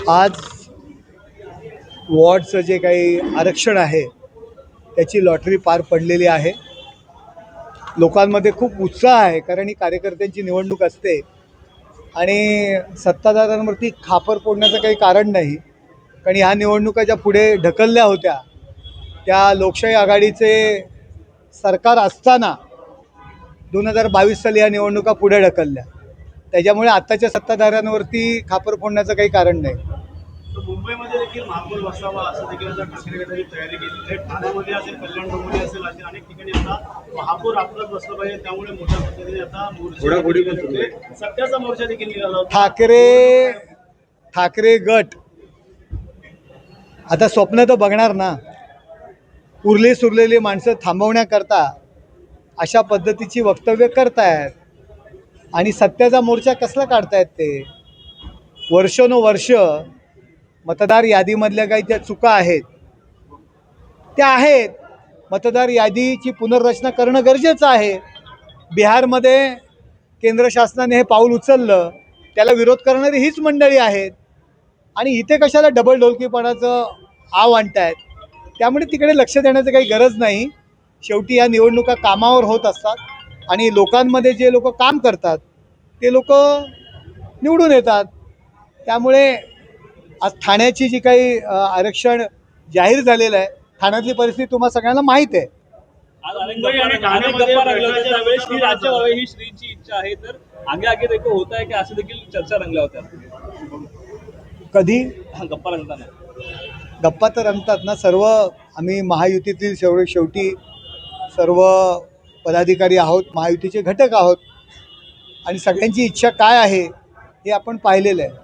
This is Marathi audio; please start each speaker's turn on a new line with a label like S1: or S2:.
S1: आज वॉर्डचं जे काही आरक्षण आहे त्याची लॉटरी पार पडलेली आहे. लोकांमध्ये खूप उत्साह आहे, कारण ही कार्यकर्त्यांची निवडणूक असते आणि सत्ताधाऱ्यांवरती खापर फोडण्याचं काही कारण नाही. कारण ह्या निवडणुका ज्या पुढे ढकलल्या होत्या त्या लोकशाही आघाडीचे सरकार असताना 2022 साली ह्या निवडणुका पुढे ढकलल्या. त्याच्यामुळे आत्ताच्या सत्ताधाऱ्यांवरती खापर फोडण्याचं काही कारण नाही.
S2: मुंबईमध्ये देखील महापौर बसावा असं देखील आता ठाकरे गटाने तयारी केली. थेट ठाण्यामध्ये असेल, कल्याण डोंबिवली असेल, अशा अनेक ठिकाणी आता महापौर आपलंच बसलं पाहिजे. त्यामुळे मोठ्या पद्धतीने आता मोर्चा सत्याचा मोर्चा देखील निघाला होता.
S1: ठाकरे गट आता स्वप्न तर बघणार ना. उरली सुरलेली माणसं थांबवण्याकरता अशा पद्धतीची वक्तव्य करतायत आणि सत्याचा मोर्चा कसला काढतायत ते. वर्षानुवर्ष मतदार यादीमधल्या काही ज्या चुका आहेत त्या आहेत. मतदार यादीची पुनर्रचना करणं गरजेचं आहे. बिहारमध्ये केंद्र शासनाने हे पाऊल उचललं, त्याला विरोध करणारी हीच मंडळी आहेत आणि इथे कशाला डबल ढोलकीपणाचं आव आणतायत. त्यामुळे तिकडे लक्ष देण्याचं काही गरज नाही. शेवटी या निवडणुका कामावर होत असतात आणि लोकांमध्ये जे लोक काम करतात ते लोक निवडून येतात. त्यामुळे आज ठाण्याची जी काही आरक्षण जाहीर झालेलं आहे, ठाण्यातली परिस्थिती तुम्हाला सगळ्यांना माहीत आहे.
S3: ही श्रींची इच्छा आहे, तर आगे आगे देखो होत आहे की असं देखील चर्चा रंगल्या होत्या.
S1: कधी
S3: गप्पा रंगताना
S1: गप्पा तर रंगतात ना. सर्व आम्ही महायुतीतील शेवटी सर्व पदाधिकारी आहोत, महायुतीचे घटक आहोत आणि सगळ्यांची इच्छा काय आहे हे आपण पाहिलेलं आहे.